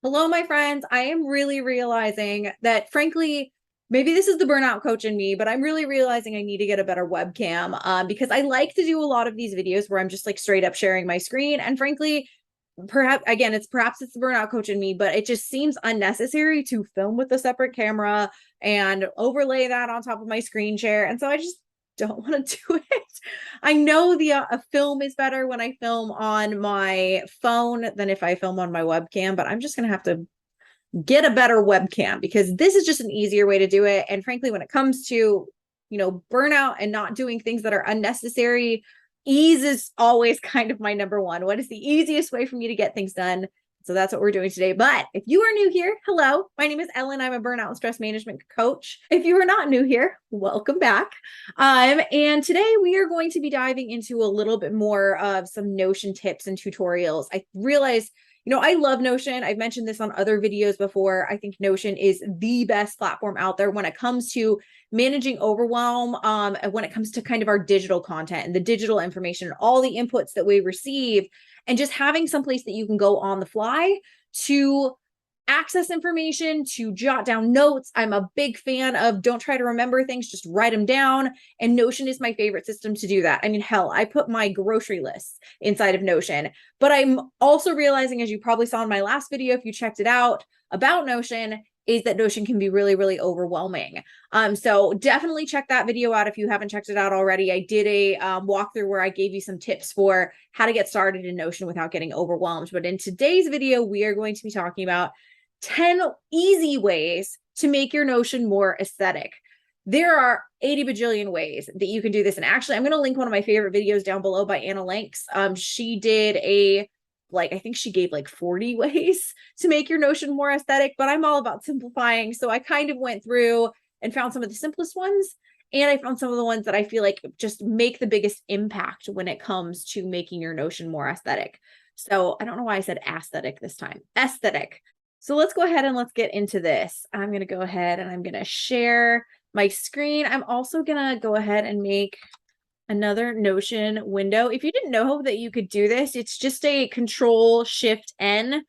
Hello, my friends. I am really realizing that, frankly, maybe this is the burnout coach in me, but I'm really realizing I need to get a better webcam because I like to do a lot of these videos where I'm just like straight up sharing my screen. And frankly, perhaps it's the burnout coach in me, but it just seems unnecessary to film with a separate camera and overlay that on top of my screen share. And so I just don't want to do it. I know the a film is better when I film on my phone than if I film on my webcam, but I'm just going to have to get a better webcam because this is just an easier way to do it. And frankly, when it comes to, burnout and not doing things that are unnecessary, ease is always kind of my number one. What is the easiest way for me to get things done? So that's what we're doing today. But if you are new here, hello, my name is Ellen. I'm a burnout and stress management coach. If you are not new here, welcome back. And today we are going to be diving into a little bit more of some Notion tips and tutorials. I realize I love Notion. I've mentioned this on other videos before. I think Notion is the best platform out there when it comes to managing overwhelm, when it comes to kind of our digital content and the digital information, all the inputs that we receive, and just having some place that you can go on the fly to access information, to jot down notes. I'm a big fan of don't try to remember things, just write them down. And Notion is my favorite system to do that. I mean, hell, I put my grocery lists inside of Notion, but I'm also realizing, as you probably saw in my last video, if you checked it out about Notion, is that Notion can be really, really overwhelming. So definitely check that video out if you haven't checked it out already. I did a walkthrough where I gave you some tips for how to get started in Notion without getting overwhelmed. But in today's video, we are going to be talking about 10 easy ways to make your Notion more aesthetic. There are 80 bajillion ways that you can do this. And actually, I'm going to link one of my favorite videos down below by Anna Lanks. She did I think she gave like 40 ways to make your Notion more aesthetic, but I'm all about simplifying. So I kind of went through and found some of the simplest ones. And I found some of the ones that I feel like just make the biggest impact when it comes to making your Notion more aesthetic. So I don't know why I said aesthetic this time. Aesthetic. So let's go ahead and let's get into this. I'm going to go ahead and I'm going to share my screen. I'm also going to go ahead and make another Notion window. If you didn't know that you could do this, it's just a Control-Shift-N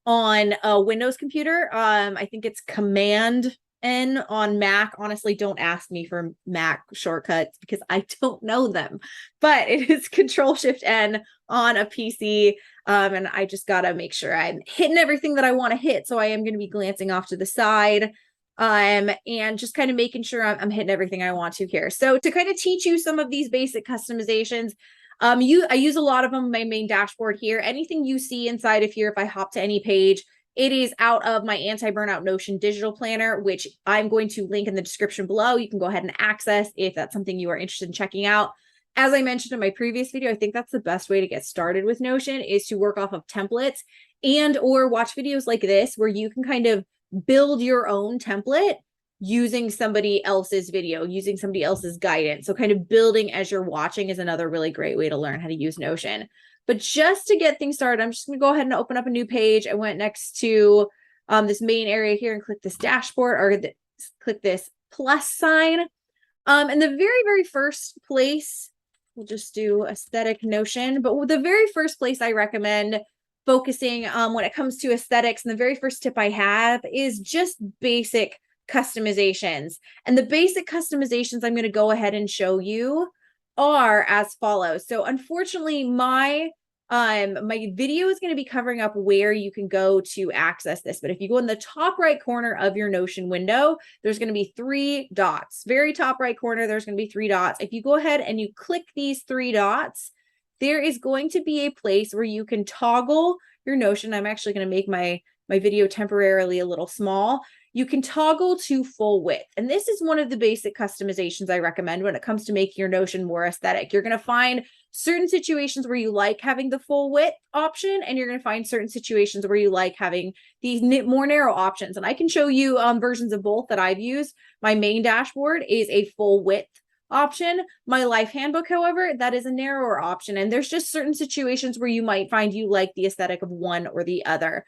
on a Windows computer. I think it's Command-N on Mac. Honestly, don't ask me for Mac shortcuts because I don't know them, but it is Control-Shift-N on a PC. And I just got to make sure I'm hitting everything that I want to hit. So I am going to be glancing off to the side and just kind of making sure I'm hitting everything I want to here. So to kind of teach you some of these basic customizations, I use a lot of them in my main dashboard here. Anything you see inside of here, if I hop to any page, it is out of my anti-burnout Notion digital planner, which I'm going to link in the description below. You can go ahead and access if that's something you are interested in checking out. As I mentioned in my previous video, I think that's the best way to get started with Notion is to work off of templates and or watch videos like this where you can kind of build your own template using somebody else's video, using somebody else's guidance. So kind of building as you're watching is another really great way to learn how to use Notion. But just to get things started, I'm just going to go ahead and open up a new page. I went next to this main area here and click this dashboard or click this plus sign. And the very, very first place, we'll just do aesthetic Notion, but the very first place I recommend focusing when it comes to aesthetics, and the very first tip I have is just basic customizations. And the basic customizations I'm going to go ahead and show you are as follows. So unfortunately, my video is going to be covering up where you can go to access this. But if you go in the top right corner of your Notion window, there's going to be 3 dots. Very top right corner, there's going to be 3 dots. If you go ahead and you click these 3 dots, there is going to be a place where you can toggle your Notion. I'm actually going to make my video temporarily a little small. You can toggle to full width. And this is one of the basic customizations I recommend when it comes to making your Notion more aesthetic. You're going to find certain situations where you like having the full width option, and you're going to find certain situations where you like having these more narrow options. And I can show you versions of both that I've used. My main dashboard is a full width option. My life handbook, however, that is a narrower option. And there's just certain situations where you might find you like the aesthetic of one or the other.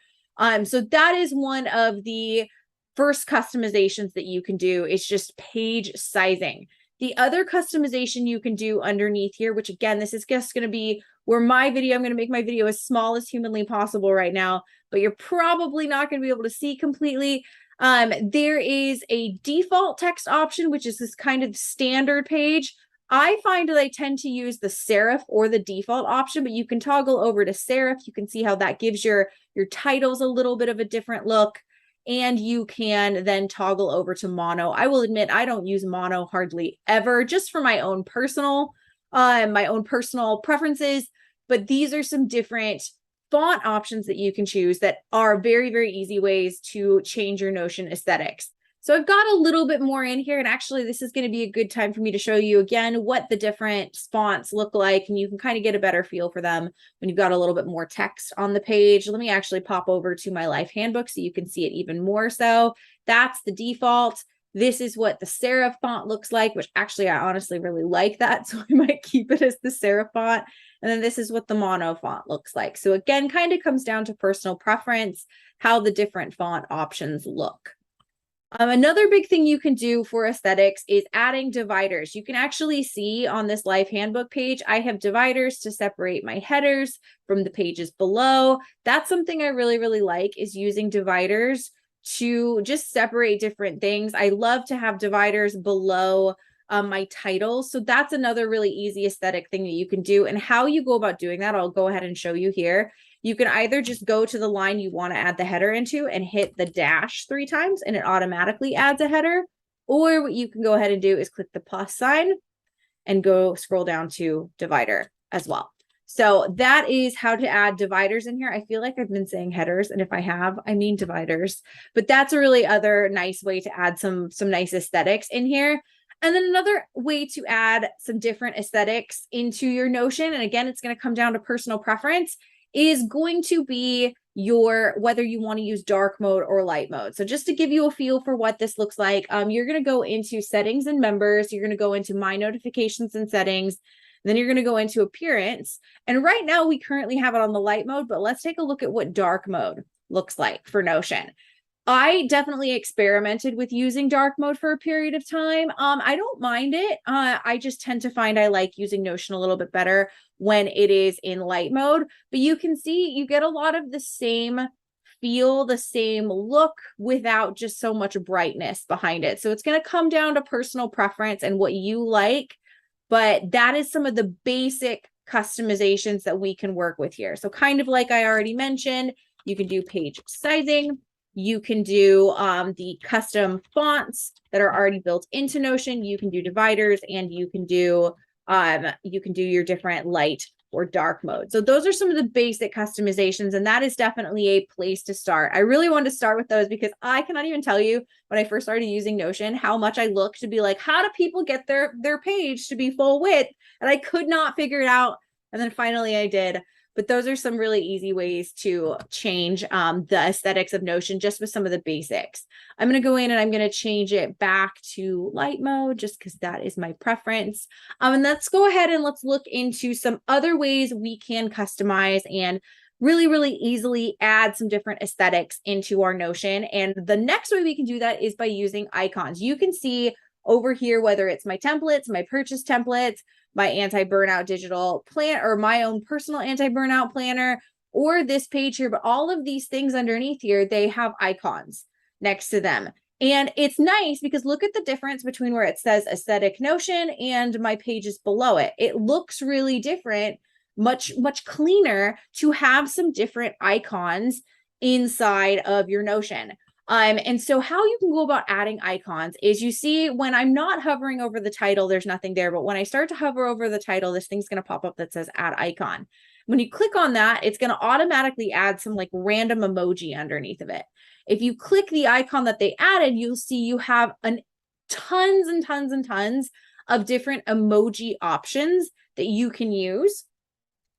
So that is one of the first customizations that you can do. It's just page sizing. The other customization you can do underneath here, which again, this is just going to be where my video, I'm going to make my video as small as humanly possible right now, but you're probably not going to be able to see completely. There is a default text option, which is this kind of standard page. I find that I tend to use the serif or the default option, but you can toggle over to serif. You can see how that gives your titles a little bit of a different look, and you can then toggle over to mono. I will admit I don't use mono hardly ever, just for my own personal preferences, but these are some different font options that you can choose that are very, very easy ways to change your Notion aesthetics. So I've got a little bit more in here, and actually this is going to be a good time for me to show you again what the different fonts look like, and you can kind of get a better feel for them when you've got a little bit more text on the page. Let me actually pop over to my life handbook so you can see it even more so. That's the default. This is what the serif font looks like, which actually I honestly really like that, so I might keep it as the serif font. And then this is what the mono font looks like. So again, kind of comes down to personal preference, how the different font options look. Another big thing you can do for aesthetics is adding dividers. You can actually see on this life handbook page, I have dividers to separate my headers from the pages below. That's something I really, really like, is using dividers to just separate different things. I love to have dividers below my titles. So that's another really easy aesthetic thing that you can do. And how you go about doing that, I'll go ahead and show you here. You can either just go to the line you want to add the header into and hit the dash 3 times and it automatically adds a header. Or what you can go ahead and do is click the plus sign and go scroll down to divider as well. So that is how to add dividers in here. I feel like I've been saying headers, and if I have, I mean dividers, but that's a really other nice way to add some nice aesthetics in here. And then another way to add some different aesthetics into your Notion, and again, it's going to come down to personal preference, is going to be whether you want to use dark mode or light mode. So just to give you a feel for what this looks like, you're going to go into settings and members. You're going to go into my notifications and settings. Then you're going to go into appearance. And right now we currently have it on the light mode, but let's take a look at what dark mode looks like for Notion. I definitely experimented with using dark mode for a period of time. I don't mind it. I just tend to find I like using Notion a little bit better when it is in light mode. But you can see you get a lot of the same feel, the same look without just so much brightness behind it. So it's going to come down to personal preference and what you like. But that is some of the basic customizations that we can work with here. So kind of like I already mentioned, you can do page sizing. You can do the custom fonts that are already built into Notion. You can do dividers, and you can do your different light or dark mode. So those are some of the basic customizations, and that is definitely a place to start. I really wanted to start with those because I cannot even tell you when I first started using Notion how much I looked to be like, how do people get their page to be full width? And I could not figure it out. And then finally I did. But those are some really easy ways to change the aesthetics of Notion just with some of the basics. I'm going to go in and I'm going to change it back to light mode just because that is my preference. And let's go ahead and let's look into some other ways we can customize and really, really easily add some different aesthetics into our Notion. And the next way we can do that is by using icons. You can see over here, whether it's my templates, my purchase templates, my anti-burnout digital plan, or my own personal anti-burnout planner, or this page here, but all of these things underneath here, they have icons next to them. And it's nice because look at the difference between where it says aesthetic Notion and my pages below it. It looks really different, much cleaner to have some different icons inside of your Notion. And so how you can go about adding icons is you see when I'm not hovering over the title, there's nothing there. But when I start to hover over the title, this thing's going to pop up that says add icon. When you click on that, it's going to automatically add some like random emoji underneath of it. If you click the icon that they added, you'll see you have tons and tons and tons of different emoji options that you can use.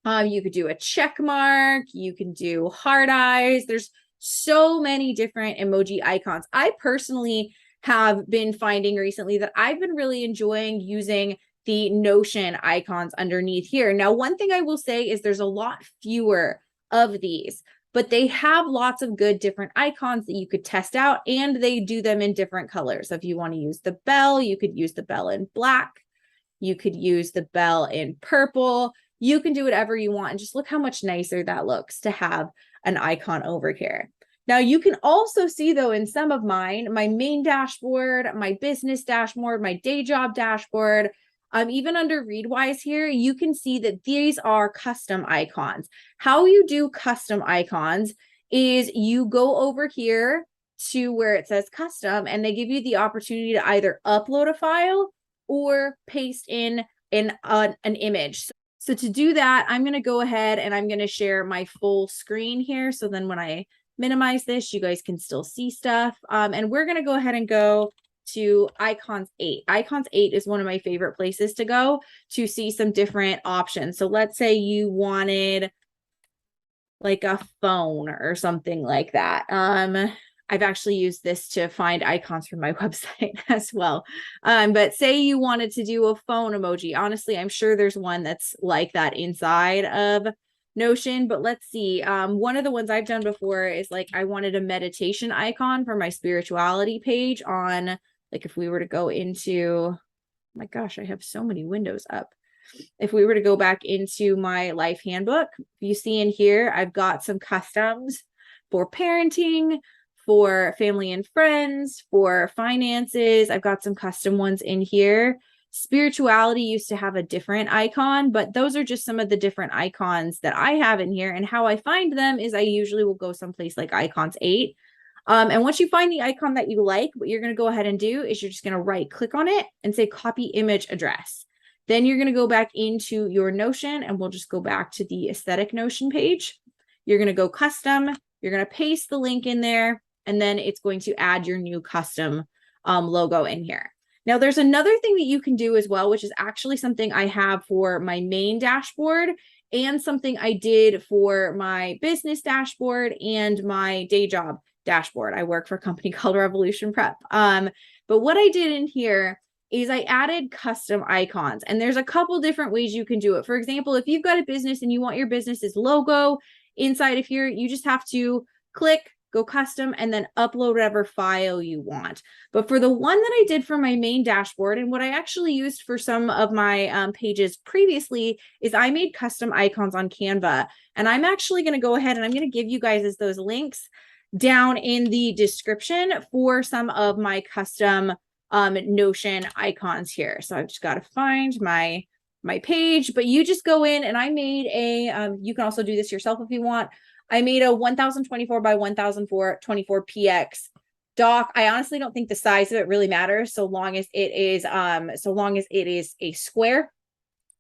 You could do a check mark. You can do heart eyes. There's so many different emoji icons. I personally have been finding recently that I've been really enjoying using the Notion icons underneath here. Now, one thing I will say is there's a lot fewer of these, but they have lots of good different icons that you could test out, and they do them in different colors. So if you want to use the bell, you could use the bell in black. You could use the bell in purple. You can do whatever you want. And just look how much nicer that looks to have an icon over here. Now you can also see though in some of mine, my main dashboard, my business dashboard, my day job dashboard, even under Readwise here, you can see that these are custom icons. How you do custom icons is you go over here to where it says custom, and they give you the opportunity to either upload a file or paste in an image. So to do that, I'm going to go ahead and I'm going to share my full screen here. So then when I minimize this, you guys can still see stuff. And we're going to go ahead and go to Icons 8. Icons 8 is one of my favorite places to go to see some different options. So let's say you wanted like a phone or something like that. I've actually used this to find icons for my website as well. But say you wanted to do a phone emoji. Honestly, I'm sure there's one that's like that inside of Notion, but let's see. One of the ones I've done before is like I wanted a meditation icon for my spirituality page on, like if we were to go into, oh my gosh, I have so many windows up. If we were to go back into my life handbook, you see in here, I've got some customs for parenting, for family and friends, for finances. I've got some custom ones in here. Spirituality used to have a different icon, but those are just some of the different icons that I have in here. And how I find them is I usually will go someplace like Icons 8. And once you find the icon that you like, what you're going to go ahead and do is you're just going to right click on it and say copy image address. Then you're going to go back into your Notion, and we'll just go back to the aesthetic Notion page. You're going to go custom. You're going to paste the link in there, and then it's going to add your new custom logo in here. Now, there's another thing that you can do as well, which is actually something I have for my main dashboard and something I did for my business dashboard and my day job dashboard. I work for a company called Revolution Prep. But what I did in here is I added custom icons, and there's a couple different ways you can do it. For example, if you've got a business and you want your business's logo inside of here, you just have to click, go custom, and then upload whatever file you want. But for the one that I did for my main dashboard, and what I actually used for some of my pages previously, is I made custom icons on Canva. And I'm actually going to go ahead and I'm going to give you guys those links down in the description for some of my custom Notion icons here. So I've just got to find my page, but you just go in, and I made a, you can also do this yourself if you want. I made a 1024 by 1024 px doc. I honestly don't think the size of it really matters so long as it is a square.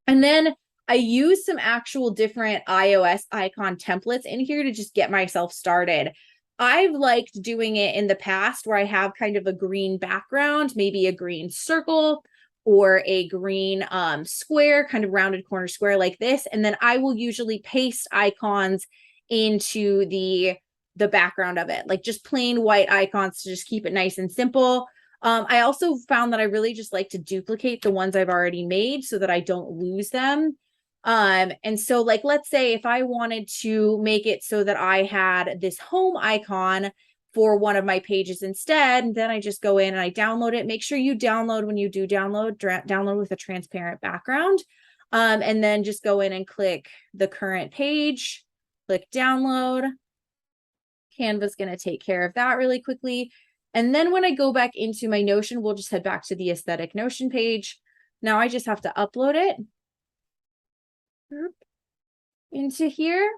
And then I used some actual different iOS icon templates in here to just get myself started. I've liked doing it in the past where I have kind of a green background, maybe a green circle or a green square, kind of rounded corner square like this. And then I will usually paste icons into the background of it, like just plain white icons to just keep it nice and simple. I also found that I really just like to duplicate the ones I've already made so that I don't lose them. And so like, let's say if I wanted to make it so that I had this home icon for one of my pages instead, and then I just go in and I download it. Make sure you download, when you do download, download with a transparent background. And then just go in and click the current page, click download. Canva's going to take care of that really quickly. And then when I go back into my Notion, we'll just head back to the aesthetic Notion page. Now I just have to upload it into here.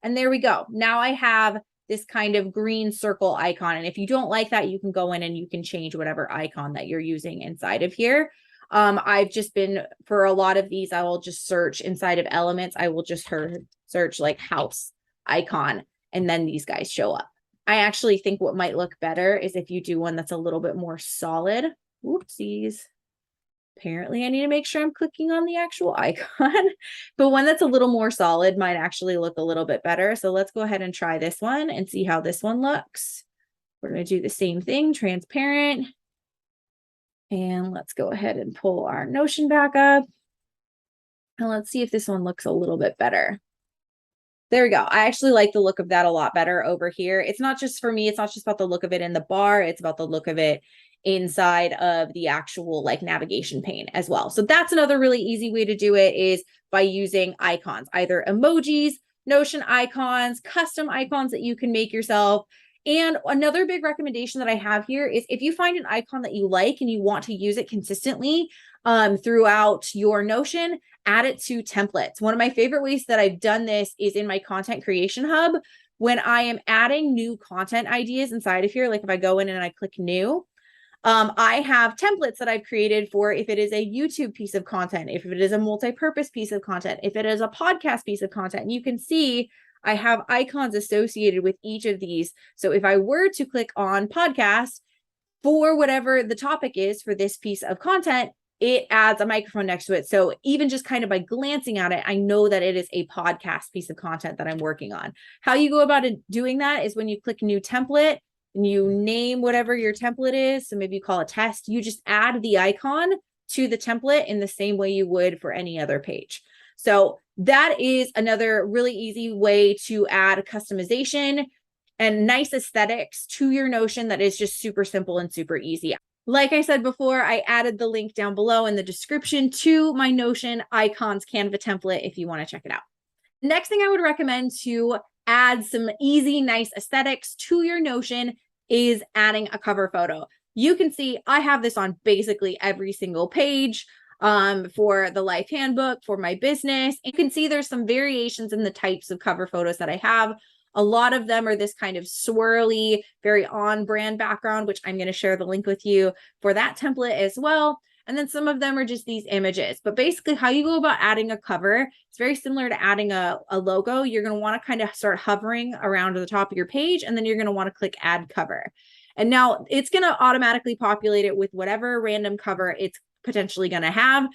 And there we go. Now I have this kind of green circle icon. And if you don't like that, you can go in and you can change whatever icon that you're using inside of here. I've just been, for a lot of these, I will just search inside of elements. I will just search like house icon, and then these guys show up. I actually think what might look better is if you do one that's a little bit more solid. Whoopsies. Apparently I need to make sure I'm clicking on the actual icon, but one that's a little more solid might actually look a little bit better. So let's go ahead and try this one and see how this one looks. We're going to do the same thing, transparent. And let's go ahead and pull our Notion back up. And let's see if this one looks a little bit better. There we go. I actually like the look of that a lot better over here. It's not just for me. It's not just about the look of it in the bar. It's about the look of it inside of the actual like navigation pane as well. So that's another really easy way to do it, is by using icons, either emojis, Notion icons, custom icons that you can make yourself. And another big recommendation that I have here is if you find an icon that you like and you want to use it consistently throughout your Notion, add it to templates. One of my favorite ways that I've done this is in my content creation hub. When I am adding new content ideas inside of here, like if I go in and I click new, I have templates that I've created for if it is a YouTube piece of content, if it is a multi-purpose piece of content, if it is a podcast piece of content. And you can see I have icons associated with each of these. So if I were to click on podcast for whatever the topic is for this piece of content, it adds a microphone next to it. So even just kind of by glancing at it, I know that it is a podcast piece of content that I'm working on. How you go about doing that is when you click new template, and you name whatever your template is. So maybe you call it test, you just add the icon to the template in the same way you would for any other page. So that is another really easy way to add customization and nice aesthetics to your Notion that is just super simple and super easy. Like I said before, I added the link down below in the description to my Notion icons Canva template if you want to check it out. Next thing I would recommend to add some easy, nice aesthetics to your Notion is adding a cover photo. You can see I have this on basically every single page for the life handbook, for my business. You can see there's some variations in the types of cover photos that I have. A lot of them are this kind of swirly, very on-brand background, which I'm going to share the link with you for that template as well. And then some of them are just these images. But basically how you go about adding a cover, it's very similar to adding a logo. You're going to want to kind of start hovering around the top of your page, and then you're going to want to click add cover. And now it's going to automatically populate it with whatever random cover it's potentially going to have.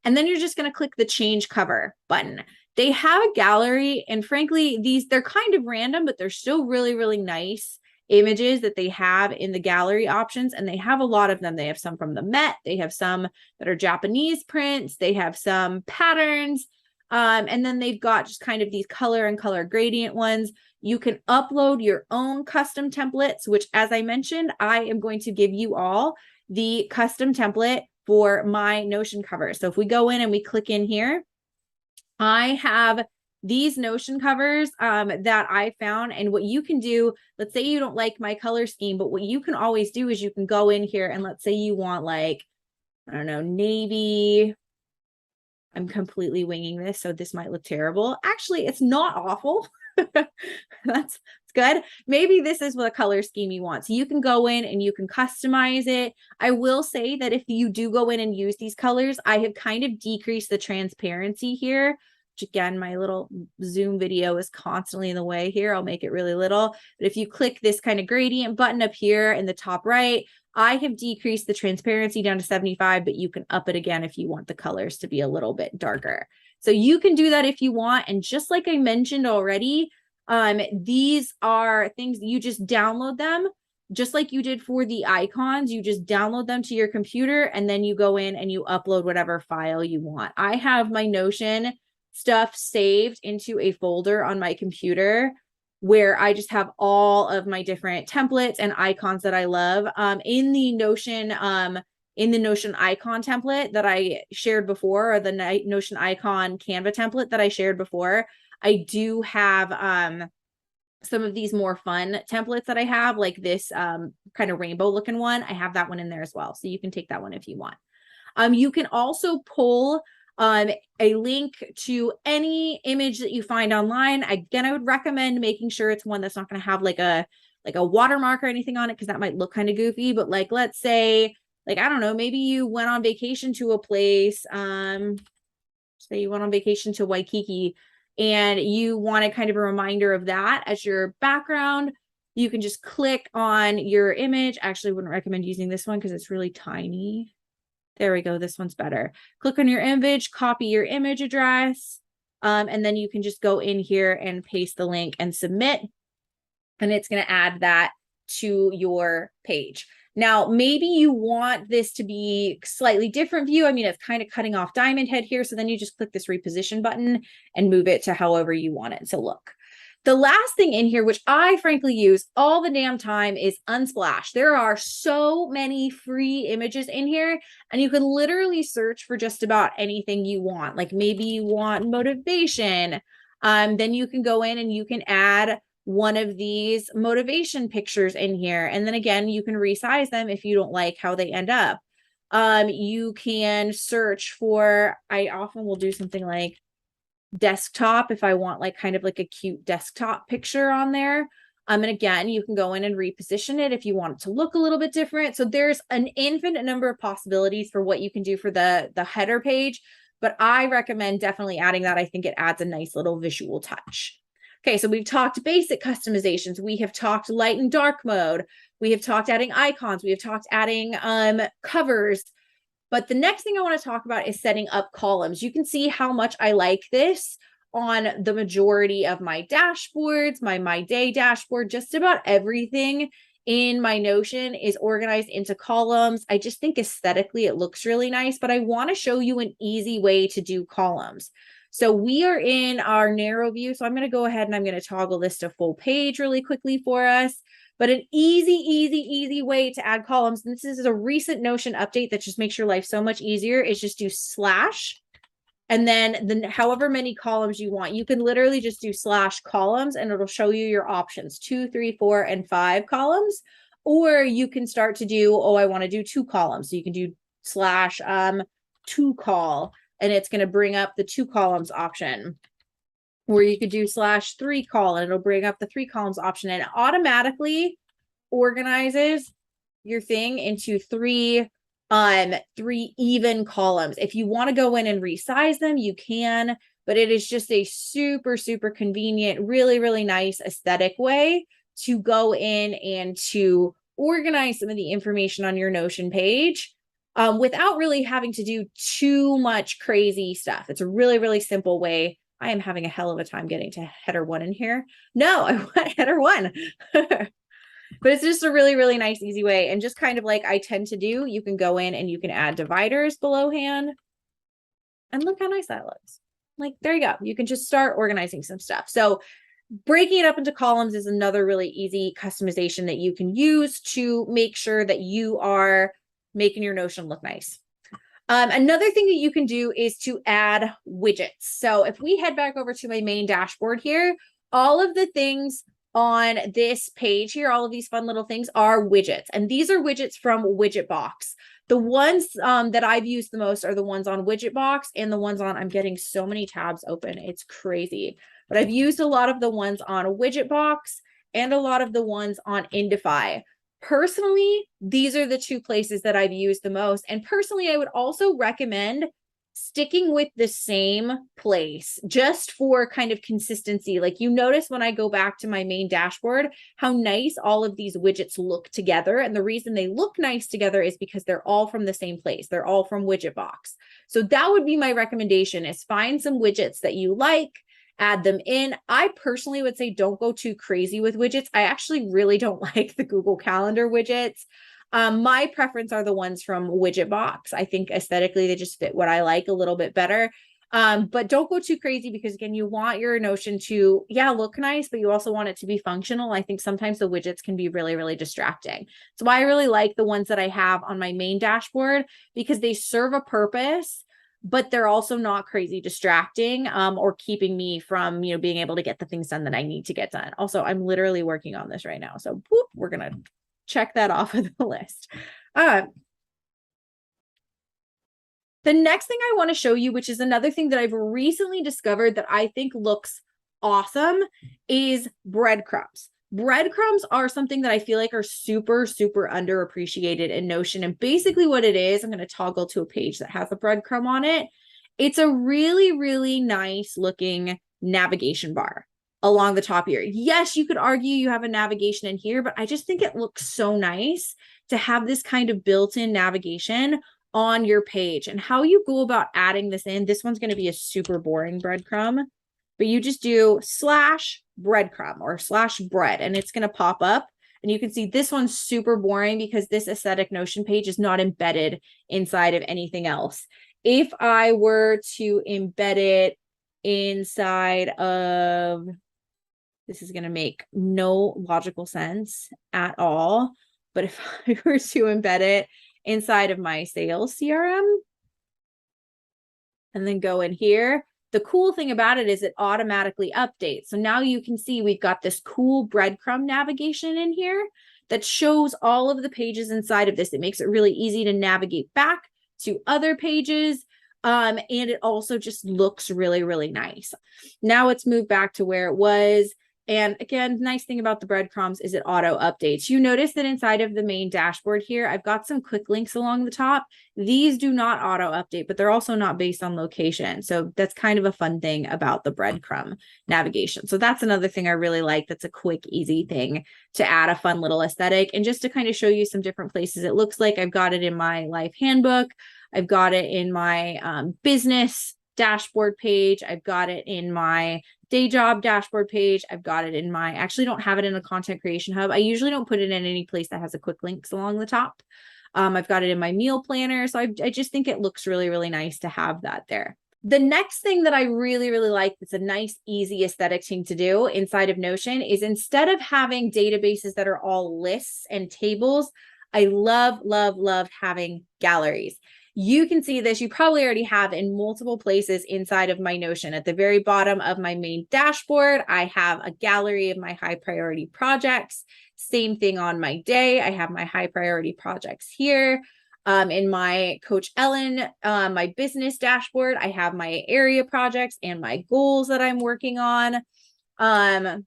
And then you're just going to click the change cover button. They have a gallery, and frankly, they're kind of random, but they're still really, really nice images that they have in the gallery options, and they have a lot of them. They have some from the Met, they have some that are Japanese prints, they have some patterns, and then they've got just kind of these color and color gradient ones. You can upload your own custom templates, which, as I mentioned, I am going to give you all the custom template for my Notion cover. So if we go in and we click in here, I have these Notion covers that I found. And what you can do, let's say you don't like my color scheme, but what you can always do is you can go in here and let's say you want like, I don't know, navy. I'm completely winging this, so this might look terrible. Actually, it's not awful. That's good. Maybe this is what a color scheme you want. So you can go in and you can customize it. I will say that if you do go in and use these colors, I have kind of decreased the transparency here. Again, my little Zoom video is constantly in the way here. I'll make it really little. But if you click this kind of gradient button up here in the top right, I have decreased the transparency down to 75, but you can up it again if you want the colors to be a little bit darker. So you can do that if you want. And just like I mentioned already, these are things you just download them, just like you did for the icons. You just download them to your computer, and then you go in and you upload whatever file you want. I have my Notion stuff saved into a folder on my computer where I just have all of my different templates and icons that I love. In the Notion icon template that I shared before, or the Notion icon Canva template that I shared before, I do have some of these more fun templates that I have, like this kind of rainbow looking one. I have that one in there as well. So you can take that one if you want. You can also pull a link to any image that you find online. Again, I would recommend making sure it's one that's not going to have like a watermark or anything on it, because that might look kind of goofy. But like, let's say, like, I don't know, maybe you went on vacation to a place, say you went on vacation to Waikiki, and you wanted kind of a reminder of that as your background. You can just click on your image. Actually, wouldn't recommend using this one because it's really tiny. There we go. This one's better. Click on your image, copy your image address, and then you can just go in here and paste the link and submit, and it's going to add that to your page. Now, maybe you want this to be slightly different view. I mean, it's kind of cutting off Diamond Head here. So then you just click this reposition button and move it to however you want it to look. The last thing in here, which I frankly use all the damn time, is Unsplash. There are so many free images in here, and you can literally search for just about anything you want. Like maybe you want motivation. Then you can go in and you can add one of these motivation pictures in here. And then again, you can resize them if you don't like how they end up. You can search for, I often will do something like desktop if I want like kind of like a cute desktop picture on there. And again, you can go in and reposition it if you want it to look a little bit different. So there's an infinite number of possibilities for what you can do for the header page, but I recommend definitely adding that. I think it adds a nice little visual touch. Okay, so we've talked basic customizations. We have talked light and dark mode. We have talked adding icons. We have talked adding covers. But the next thing I want to talk about is setting up columns. You can see how much I like this on the majority of my dashboards, my day dashboard, just about everything in my Notion is organized into columns. I just think aesthetically it looks really nice, but I want to show you an easy way to do columns. So we are in our narrow view. So I'm going to go ahead and I'm going to toggle this to full page really quickly for us. But an easy way to add columns, and this is a recent Notion update that just makes your life so much easier, is just do slash, and then however many columns you want. You can literally just do slash columns, and it'll show you your options, 2, 3, 4, and 5 columns. Or you can start to do, oh, I want to do 2 columns. So you can do slash 2 col, and it's going to bring up the 2 columns option. Or you could do slash 3 col, and it'll bring up the 3 columns option, and it automatically organizes your thing into 3 even columns. If you want to go in and resize them, you can, but it is just a super convenient, really nice aesthetic way to go in and to organize some of the information on your Notion page without really having to do too much crazy stuff. It's a really simple way. I am having a hell of a time getting to header 1 in here. No, I want header 1. But it's just a really nice, easy way. And just kind of like I tend to do, you can go in and you can add dividers below hand. And look how nice that looks. Like, there you go. You can just start organizing some stuff. So breaking it up into columns is another really easy customization that you can use to make sure that you are making your Notion look nice. Another thing that you can do is to add widgets. So if we head back over to my main dashboard here, all of the things on this page here, all of these fun little things are widgets. And these are widgets from Widgetbox. The ones that I've used the most are the ones on Widgetbox and the ones on, I'm getting so many tabs open, it's crazy. But I've used a lot of the ones on Widgetbox and a lot of the ones on Indify. Personally, these are the 2 places that I've used the most. And personally, I would also recommend sticking with the same place just for kind of consistency. Like you notice when I go back to my main dashboard, how nice all of these widgets look together. And the reason they look nice together is because they're all from the same place. They're all from Widgetbox. So that would be my recommendation, is find some widgets that you like, add them in. I personally would say don't go too crazy with widgets. I actually really don't like the Google Calendar widgets. My preference are the ones from Widgetbox. I think aesthetically they just fit what I like a little bit better. But don't go too crazy, because again, you want your Notion to, look nice, but you also want it to be functional. I think sometimes the widgets can be really distracting. So I really like the ones that I have on my main dashboard, because they serve a purpose, but they're also not crazy distracting or keeping me from, being able to get the things done that I need to get done. Also, I'm literally working on this right now. So we're going to check that off of the list. The next thing I want to show you, which is another thing that I've recently discovered that I think looks awesome, is breadcrumbs. Breadcrumbs are something that I feel like are super underappreciated in Notion. And basically what it is, I'm going to toggle to a page that has a breadcrumb on it. It's a really nice looking navigation bar along the top here. Yes, you could argue you have a navigation in here, but I just think it looks so nice to have this kind of built-in navigation on your page. And how you go about adding this in, this one's going to be a super boring breadcrumb, but you just do slash breadcrumb or slash bread, and it's going to pop up. And you can see this one's super boring because this aesthetic Notion page is not embedded inside of anything else. If I were to embed it inside of This is going to make no logical sense at all. But if I were to embed it inside of my sales CRM and then go in here, the cool thing about it is it automatically updates. So now you can see we've got this cool breadcrumb navigation in here that shows all of the pages inside of this. It makes it really easy to navigate back to other pages. And it also just looks really, really nice. Now it's moved back to where it was. And again, nice thing about the breadcrumbs is it auto updates. You notice that inside of the main dashboard here, I've got some quick links along the top. These do not auto update, but they're also not based on location. So that's kind of a fun thing about the breadcrumb navigation. So that's another thing I really like. That's a quick, easy thing to add a fun little aesthetic. And just to kind of show you some different places, it looks like I've got it in my life handbook. I've got it in my business dashboard page. I've got it in my day job dashboard page. I've got it in my, actually don't have it in a content creation hub. I usually don't put it in any place that has a quick links along the top. I've got it in my meal planner. So I just think it looks really, really nice to have that there. The next thing that I really, really like that's a nice, easy aesthetic thing to do inside of Notion is instead of having databases that are all lists and tables, I love, love, love having galleries. You can see this, you probably already have in multiple places inside of my Notion. At the very bottom of my main dashboard, I have a gallery of my high priority projects. Same thing on my day. I have my high priority projects here. In my Coach Ellen, my business dashboard, I have my area projects and my goals that I'm working on. And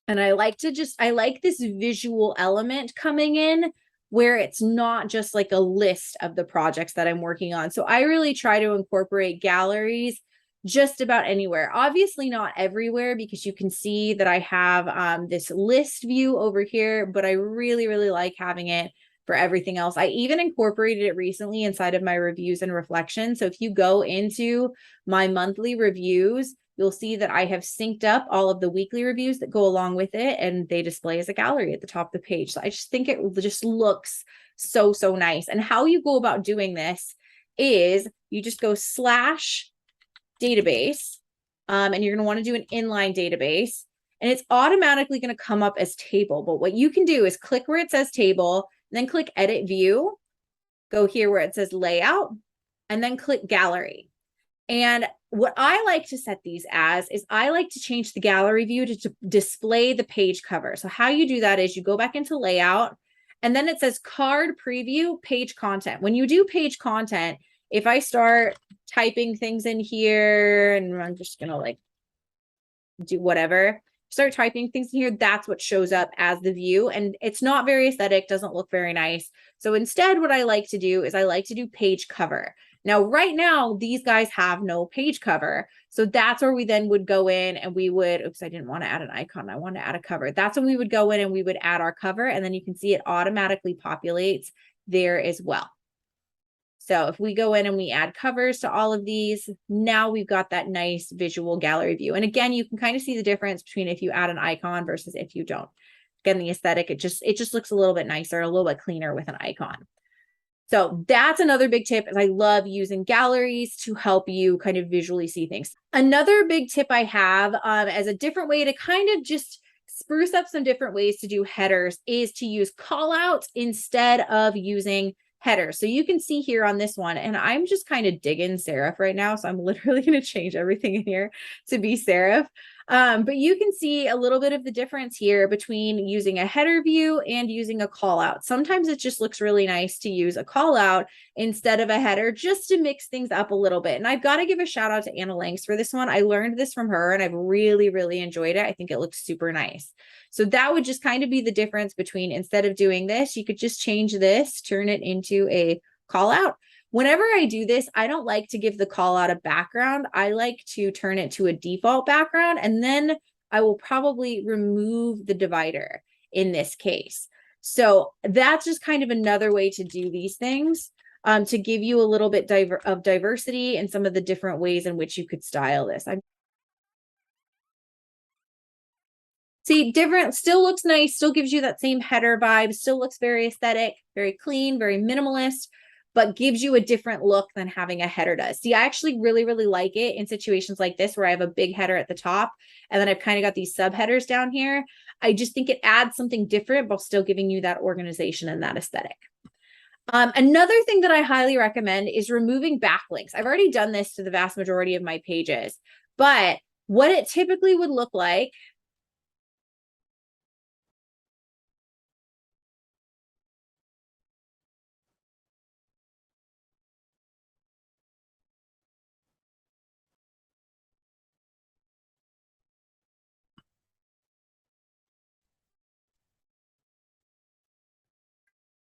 I like this visual element coming in where it's not just like a list of the projects that I'm working on. So I really try to incorporate galleries just about anywhere. Obviously not everywhere, because you can see that I have this list view over here, but I really, really like having it for everything else. I even incorporated it recently inside of my reviews and reflections. So if you go into my monthly reviews, you'll see that I have synced up all of the weekly reviews that go along with it, and they display as a gallery at the top of the page. So I just think it just looks so, so nice. And how you go about doing this is you just go /database, and you're going to want to do an inline database, and it's automatically going to come up as table. But what you can do is click where it says table, then click edit view, go here where it says layout, and then click gallery. And what I like to set these as is I like to change the gallery view to display the page cover. So how you do that is you go back into layout, and then it says card preview page content. When you do page content, if I start typing things in here, and I'm just going to like do whatever, start typing things in here, that's what shows up as the view. And it's not very aesthetic, doesn't look very nice. So instead, what I like to do is I like to do page cover. Now, right now, these guys have no page cover. So that's where we then would go in and we would, oops, I didn't want to add an icon. I want to add a cover. That's when we would go in and we would add our cover. And then you can see it automatically populates there as well. So if we go in and we add covers to all of these, now we've got that nice visual gallery view. And again, you can kind of see the difference between if you add an icon versus if you don't. Again, the aesthetic, it just looks a little bit nicer, a little bit cleaner with an icon. So that's another big tip, is I love using galleries to help you kind of visually see things. Another big tip I have as a different way to kind of just spruce up some different ways to do headers is to use callouts instead of using headers. So you can see here on this one, and I'm just kind of digging serif right now. So I'm literally going to change everything in here to be serif. But you can see a little bit of the difference here between using a header view and using a call out. Sometimes it just looks really nice to use a call out instead of a header, just to mix things up a little bit. And I've got to give a shout out to Anna Langs for this one. I learned this from her and I've really, really enjoyed it. I think it looks super nice. So that would just kind of be the difference between, instead of doing this, you could just change this, turn it into a call out. Whenever I do this, I don't like to give the call out a background. I like to turn it to a default background, and then I will probably remove the divider in this case. So that's just kind of another way to do these things, to give you a little bit of diversity in some of the different ways in which you could style this. See, different, still looks nice, still gives you that same header vibe, still looks very aesthetic, very clean, very minimalist. but gives you a different look than having a header does. See, I actually really, really like it in situations like this where I have a big header at the top and then I've kind of got these subheaders down here. I just think it adds something different while still giving you that organization and that aesthetic. Another thing that I highly recommend is removing backlinks. I've already done this to the vast majority of my pages, but what it typically would look like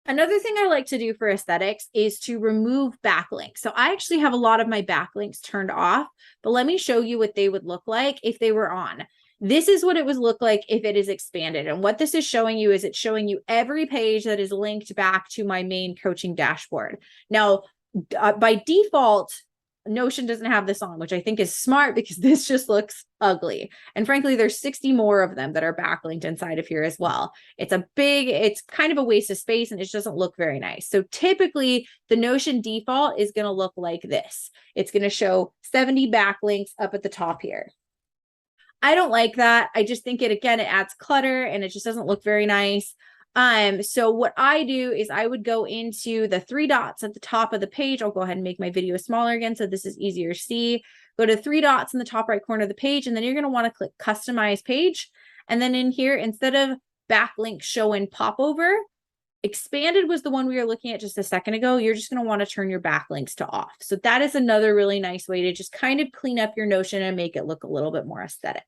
Another thing I like to do for aesthetics is to remove backlinks. So I actually have a lot of my backlinks turned off, but let me show you what they would look like if they were on. This is what it would look like if it is expanded. And what this is showing you is it's showing you every page that is linked back to my main coaching dashboard. Now, by default, Notion doesn't have this on, which I think is smart because this just looks ugly. And frankly, there's 60 more of them that are backlinked inside of here as well. It's kind of a waste of space and it just doesn't look very nice. So typically the Notion default is going to look like this. It's going to show 70 backlinks up at the top here. I don't like that. I just think it adds clutter and it just doesn't look very nice. So what I do is I would go into the three dots at the top of the page. I'll go ahead and make my video smaller again so this is easier to see. Go to three dots in the top right corner of the page, and then you're going to want to click Customize Page. And then in here, instead of Backlink Show and Popover, Expanded was the one we were looking at just a second ago. You're just going to want to turn your backlinks to off. So that is another really nice way to just kind of clean up your Notion and make it look a little bit more aesthetic.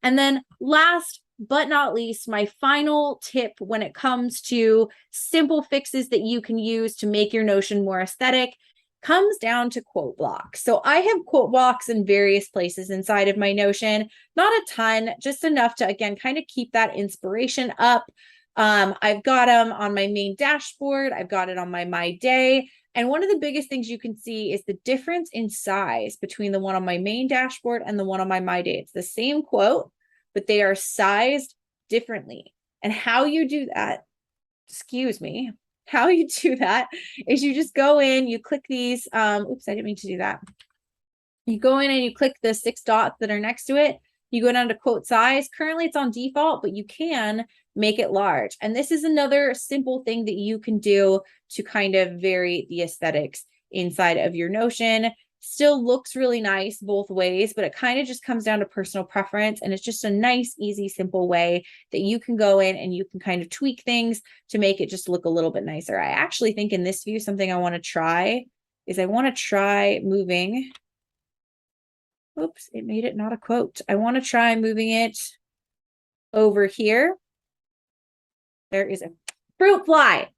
And then last but not least, my final tip when it comes to simple fixes that you can use to make your Notion more aesthetic comes down to quote blocks. So I have quote blocks in various places inside of my Notion, not a ton, just enough to, again, kind of keep that inspiration up. I've got them on my main dashboard. I've got it on my day. And one of the biggest things you can see is the difference in size between the one on my main dashboard and the one on my day. It's the same quote, but they are sized differently. And how you do that, how you do that is you just go in, you click these, oops, I didn't mean to do that. You go in and you click the 6 dots that are next to it. You go down to quote size. Currently it's on default, but you can make it large. And this is another simple thing that you can do to kind of vary the aesthetics inside of your Notion. Still looks really nice both ways, but it kind of just comes down to personal preference. And it's just a nice, easy, simple way that you can go in and you can kind of tweak things to make it just look a little bit nicer. I actually think in this view, something I want to try is I want to try moving. Oops, it made it not a quote. I want to try moving it over here. There is a fruit fly.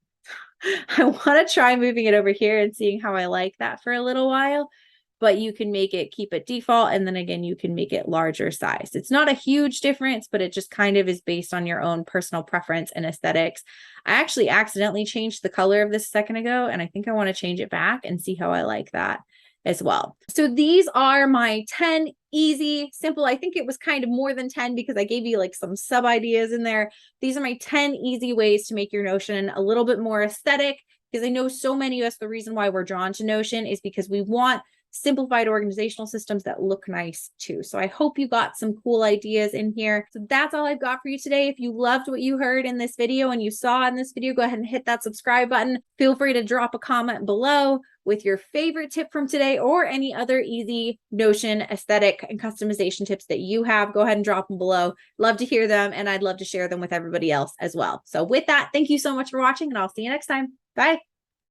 I want to try moving it over here and seeing how I like that for a little while. But you can make it, keep it default, and then again, you can make it larger size. It's not a huge difference, but it just kind of is based on your own personal preference and aesthetics. I actually accidentally changed the color of this a second ago, and I think I want to change it back and see how I like that as well. So these are my 10 easy, simple, I think it was kind of more than 10 because I gave you like some sub ideas in there. These are my 10 easy ways to make your Notion a little bit more aesthetic, because I know so many of us, the reason why we're drawn to Notion is because we want simplified organizational systems that look nice too. So I hope you got some cool ideas in here. So that's all I've got for you today. If you loved what you heard in this video and you saw in this video, go ahead and hit that subscribe button. Feel free to drop a comment below with your favorite tip from today or any other easy Notion aesthetic and customization tips that you have. Go ahead and drop them below. Love to hear them, and I'd love to share them with everybody else as well. So with that, thank you so much for watching, and I'll see you next time. Bye.